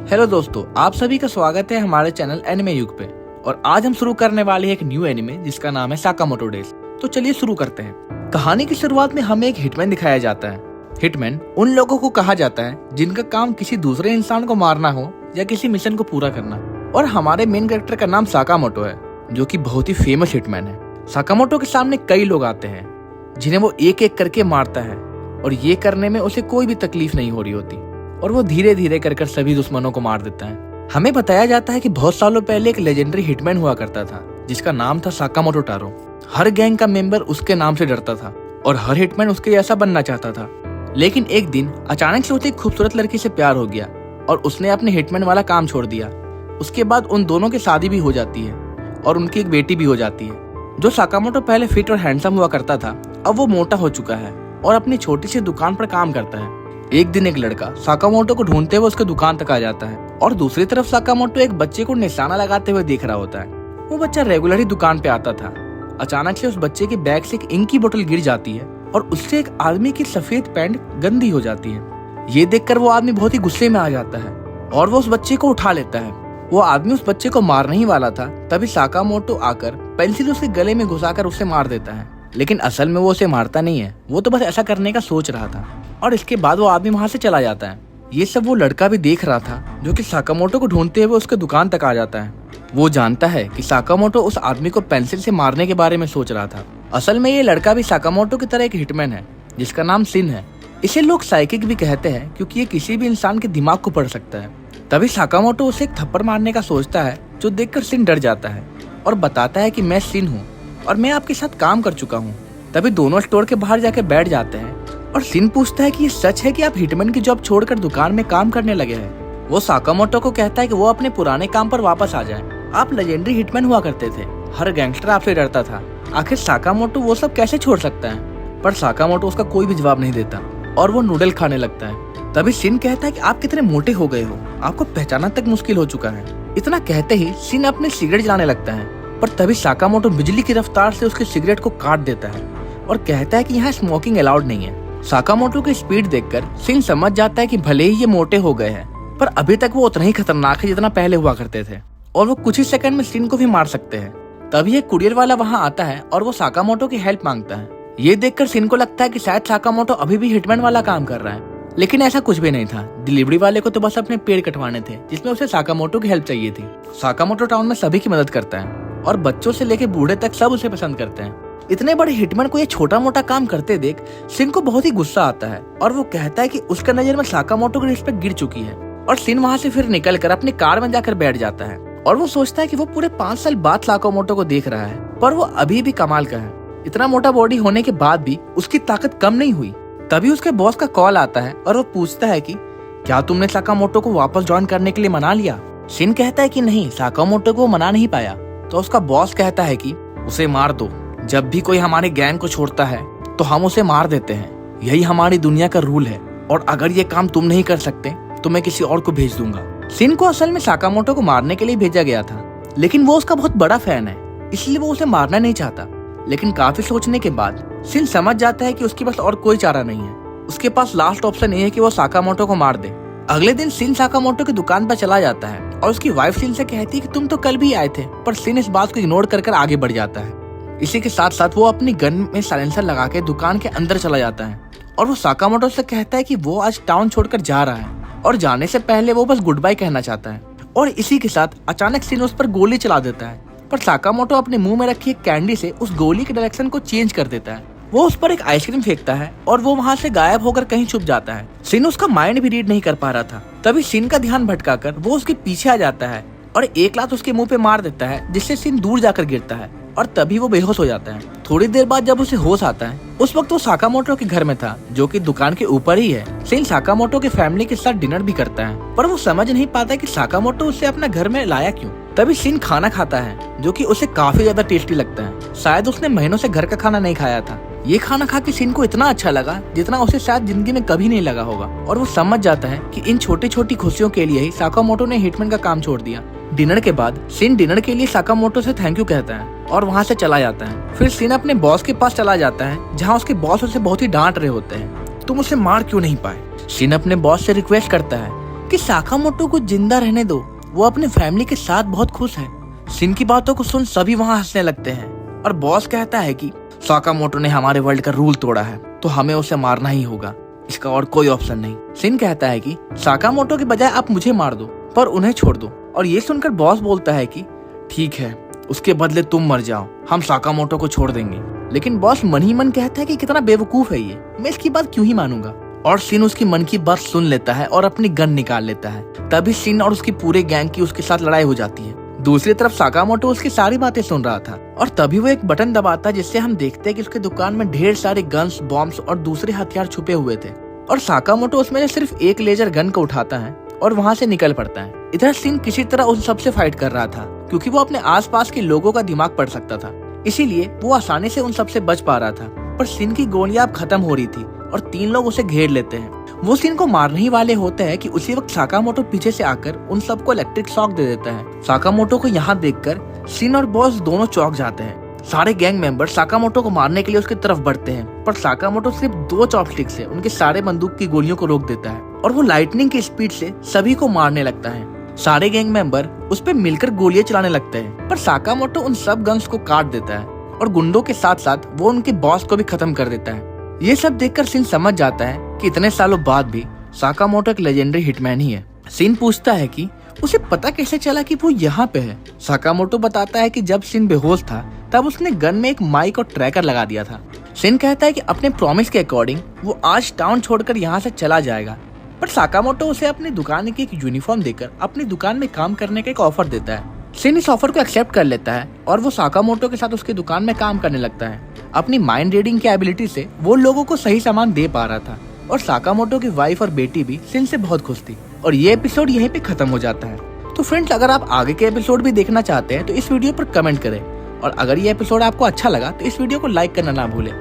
Hello दोस्तों, आप सभी का स्वागत है हमारे चैनल एनिमे युग पे। और आज हम शुरू करने वाले हैं एक न्यू एनिमे जिसका नाम है साकामोटो डेज। तो चलिए शुरू करते हैं। कहानी की शुरुआत में हमें एक हिटमैन दिखाया जाता है। हिटमैन उन लोगों को कहा जाता है जिनका काम किसी दूसरे इंसान को मारना हो या किसी मिशन को पूरा करना। और हमारे मेन कैरेक्टर का नाम साकामोटो है, जो कि बहुत ही फेमस हिटमैन है। साकामोटो के सामने कई लोग आते हैं जिन्हें वो एक एक करके मारता है, और ये करने में उसे कोई भी तकलीफ नहीं हो रही होती, और वो धीरे धीरे कर सभी दुश्मनों को मार देता है। हमें बताया जाता है कि बहुत सालों पहले एक लेजेंडरी हिटमैन हुआ करता था जिसका नाम था साकामोटो टारो। हर गैंग का मेंबर उसके नाम से डरता था और हर हिटमैन उसके जैसा बनना चाहता था। लेकिन एक दिन अचानक से उसे एक खूबसूरत लड़की से प्यार हो गया और उसने अपने हिटमैन वाला काम छोड़ दिया। उसके बाद उन दोनों की शादी भी हो जाती है और उनकी एक बेटी भी हो जाती है। जो साकामोटो पहले फिट और हैंडसम हुआ करता था, अब वो मोटा हो चुका है और अपनी छोटी सी दुकान पर काम करता है। एक दिन एक लड़का साकामोटो को ढूंढते हुए उसके दुकान तक आ जाता है और दूसरी तरफ साकामोटो एक बच्चे को निशाना लगाते हुए देख रहा होता है। वो बच्चा रेगुलर ही दुकान पे आता था। अचानक से उस बच्चे के बैग से एक इंक की बोतल गिर जाती है और उससे एक आदमी की सफेद पैंट गंदी हो जाती है। ये देखकर वो आदमी बहुत ही गुस्से में आ जाता है और वो उस बच्चे को उठा लेता है। वो आदमी उस बच्चे को मारने ही वाला था, तभी साकामोटो आकर पेंसिल उसके गले में घुसाकर उसे मार देता है। लेकिन असल में वो उसे मारता नहीं है, वो तो बस ऐसा करने का सोच रहा था। और इसके बाद वो आदमी वहाँ से चला जाता है। ये सब वो लड़का भी देख रहा था जो कि साकामोटो को ढूंढते हुए उसके दुकान तक आ जाता है। वो जानता है कि साकामोटो उस आदमी को पेंसिल से मारने के बारे में सोच रहा था। असल में ये लड़का भी साकामोटो की तरह एक हिटमैन है जिसका नाम सिन है। इसे लोग साइकिक भी कहते हैं क्योंकि ये किसी भी इंसान के दिमाग को पढ़ सकता है। तभी साकामोटो उसे एक थप्पड़ मारने का सोचता है, जो देखकर सिन डर जाता है और बताता है कि मैं सिन हूँ और मैं आपके साथ काम कर चुका हूँ। तभी दोनों स्टोर के बाहर जाकर बैठ जाते हैं और सिन पूछता है कि ये सच है कि आप हिटमैन की जॉब छोड़कर दुकान में काम करने लगे हैं। वो साकामोटो को कहता है कि वो अपने पुराने काम पर वापस आ जाए। आप लेजेंडरी हिटमैन हुआ करते थे, हर गैंगस्टर आपसे डरता था। आखिर साकामोटो वो सब कैसे छोड़ सकता है? पर साकामोटो उसका कोई भी जवाब नहीं देता और वो नूडल खाने लगता है। तभी सिन कहता है कि आप कितने मोटे हो गए हो, आपको पहचानना तक मुश्किल हो चुका है। इतना कहते ही सिन अपनी सिगरेट जलाने लगता है, पर तभी साकामोटो बिजली की रफ्तार से उसके सिगरेट को काट देता है और कहता है कि यहाँ स्मोकिंग अलाउड नहीं है। साकामोटो की स्पीड देखकर सिन समझ जाता है कि भले ही ये मोटे हो गए हैं, पर अभी तक वो उतना ही खतरनाक है जितना पहले हुआ करते थे और वो कुछ ही सेकंड में सिन को भी मार सकते हैं। तभी एक कुरियर वाला वहाँ आता है और वो साकामोटो की हेल्प मांगता है। ये देखकर सिन को लगता है कि शायद साकामोटो अभी भी हिटमैन वाला काम कर रहा है, लेकिन ऐसा कुछ भी नहीं था। डिलीवरी वाले को तो बस अपने पेड़ कटवाने थे जिसमें उसे साकामोटो की हेल्प चाहिए थी। साकामोटो टाउन में सभी की मदद करता है और बच्चों से लेके बूढ़े तक सब उसे पसंद करते हैं। इतने बड़े हिटमैन को ये छोटा मोटा काम करते देख सिन को बहुत ही गुस्सा आता है और वो कहता है कि उसका नजर में साकामोटो की रिस्पेक्ट गिर चुकी है। और सिन वहाँ से फिर निकलकर अपनी कार में जाकर बैठ जाता है और वो सोचता है कि वो पूरे 5 साल बाद साकामोटो को देख रहा है, पर वो अभी भी कमाल का है। इतना मोटा बॉडी होने के बाद भी उसकी ताकत कम नहीं हुई। तभी उसके बॉस का कॉल आता है और वो पूछता है कि क्या तुमने साकामोटो को वापस ज्वाइन करने के लिए मना लिया? सिन कहता है कि नहीं, साकामोटो को मना नहीं पाया। तो उसका बॉस कहता है कि उसे मार दो। जब भी कोई हमारे गैंग को छोड़ता है तो हम उसे मार देते हैं, यही हमारी दुनिया का रूल है। और अगर ये काम तुम नहीं कर सकते तो मैं किसी और को भेज दूंगा। सिन को असल में साकामोटो को मारने के लिए भेजा गया था, लेकिन वो उसका बहुत बड़ा फैन है, इसलिए वो उसे मारना नहीं चाहता। लेकिन काफी सोचने के बाद सिन समझ जाता है कि उसके पास और कोई चारा नहीं है। उसके पास लास्ट ऑप्शन ये है कि वो साकामोटो को मार दे। अगले दिन सिन साकामोटो की दुकान पर चला जाता है और उसकी वाइफ सिन से कहती है कि तुम तो कल भी आए थे, पर सिन इस बात को इग्नोर कर आगे बढ़ जाता है। इसी के साथ साथ वो अपनी गन में साइलेंसर लगा के दुकान के अंदर चला जाता है और वो साकामोटो से कहता है कि वो आज टाउन छोड़कर जा रहा है और जाने से पहले वो बस गुड बाय कहना चाहता है। और इसी के साथ अचानक सिन उस पर गोली चला देता है, पर साकामोटो अपने मुंह में रखी एक कैंडी से उस गोली के डायरेक्शन को चेंज कर देता है। वो उस पर एक आइसक्रीम फेंकता है और वो वहाँ से गायब होकर कहीं छुप जाता है। सिन उसका माइंड भी रीड नहीं कर पा रहा था। तभी सिन का ध्यान भटकाकर वो उसके पीछे आ जाता है और एक लात उसके मुंह पे मार देता है, जिससे सिन दूर जाकर गिरता है और तभी वो बेहोश हो जाता है। थोड़ी देर बाद जब उसे होश आता है, उस वक्त वो साकामोटो के घर में था, जो कि दुकान के ऊपर ही है। सिन साकामोटो के फैमिली के साथ डिनर भी करता है, पर वो समझ नहीं पाता कि साकामोटो उसे अपना घर में लाया क्यों। तभी सिन खाना खाता है, जो कि उसे काफी ज्यादा टेस्टी लगता है। शायद उसने महीनों से घर का खाना नहीं खाया था। ये खाना खा के सिन को इतना अच्छा लगा जितना उसे शायद जिंदगी में कभी नहीं लगा होगा, और वो समझ जाता है कि इन छोटी छोटी खुशियों के लिए ही साकामोटो ने हिटमैन का काम छोड़ दिया। डिनर के बाद सिन डिनर के लिए साकामोटो से थैंक यू कहता है और वहाँ से चला जाता है। फिर सिन अपने बॉस के पास चला जाता है, जहाँ उसके बॉस उसे बहुत ही डांट रहे होते हैं, तुम उसे मार क्यों नहीं पाए। सिन अपने बॉस से रिक्वेस्ट करता है कि साकामोटो को जिंदा रहने दो, वो अपने फैमिली के साथ बहुत खुश है। शिन की बातों को सुन सभी वहाँ हंसने लगते हैं और बॉस कहता है कि साकामोटो ने हमारे वर्ल्ड का रूल तोड़ा है तो हमें उसे मारना ही होगा, इसका और कोई ऑप्शन नहीं। शिन कहता है कि साकामोटो के बजाय आप मुझे मार दो पर उन्हें छोड़ दो, और ये सुनकर बॉस बोलता है कि ठीक है, उसके बदले तुम मर जाओ, हम साकामोटो को छोड़ देंगे। लेकिन बॉस मन ही मन कहता है कि कितना बेवकूफ है ये, मैं इसकी बात क्यों ही मानूंगा। और शिन उसकी मन की बात सुन लेता है और अपनी गन निकाल लेता है। तभी शिन और उसकी पूरे गैंग की उसके साथ लड़ाई हो जाती है। दूसरी तरफ साकामोटो उसकी सारी बातें सुन रहा था और तभी वो एक बटन दबाता है जिससे हम देखते हैं कि उसके दुकान में ढेर सारे गन्स, बॉम्ब्स और दूसरे हथियार छुपे हुए थे। और साकामोटो उसमें से सिर्फ एक लेजर गन को उठाता है और वहाँ से निकल पड़ता है। इधर शिन किसी तरह उन सबसे फाइट कर रहा था क्योंकि वो अपने आसपास के लोगों का दिमाग पढ़ सकता था, इसीलिए वो आसानी से उन सबसे बच पा रहा था। पर शिन की गोलियां अब खत्म हो रही थी और 3 लोग उसे घेर लेते हैं। वो शिन को मारने ही वाले होते हैं कि उसी वक्त साकामोटो पीछे से आकर उन सबको इलेक्ट्रिक शॉक दे देता है। साकामोटो को यहाँ देखकर शिन और बॉस दोनों चौंक जाते हैं। सारे गैंग मेंबर साकामोटो को मारने के लिए उसकी तरफ बढ़ते हैं, पर साकामोटो सिर्फ 2 चॉपस्टिक से उनके सारे बंदूक की गोलियों को रोक देता है और वो लाइटनिंग की स्पीड से सभी को मारने लगता है। सारे गैंग मेंबर उस पर मिलकर गोलियां चलाने लगते हैं, पर साकामोटो उन सब गन्स को काट देता है और गुंडों के साथ साथ वो उनके बॉस को भी खत्म कर देता है। ये सब देखकर शिन समझ जाता है कि इतने सालों बाद भी साकामोटो एक लेजेंडरी हिटमैन ही है। शिन पूछता है कि उसे पता कैसे चला कि वो यहाँ पे है। साकामोटो बताता है कि जब शिन बेहोश था तब उसने गन में एक माइक और ट्रैकर लगा दिया था। शिन कहता है कि अपने प्रॉमिस के अकॉर्डिंग वो आज टाउन छोड़कर यहाँ से चला जाएगा, पर साकामोटो उसे अपनी दुकान की एक यूनिफॉर्म देकर अपनी दुकान में काम करने का एक ऑफर देता है। शिन इस ऑफर को एक्सेप्ट कर लेता है और वो साकामोटो के साथ उसकी दुकान में काम करने लगता है। अपनी माइंड रीडिंग की एबिलिटी से वो लोगों को सही सामान दे पा रहा था और साकामोटो की वाइफ और बेटी भी शिन से बहुत खुश थी। और ये एपिसोड यहीं पे खत्म हो जाता है। तो फ्रेंड्स, अगर आप आगे के एपिसोड भी देखना चाहते हैं तो इस वीडियो पर कमेंट करें, और अगर ये एपिसोड आपको अच्छा लगा तो इस वीडियो को लाइक करना ना भूलें।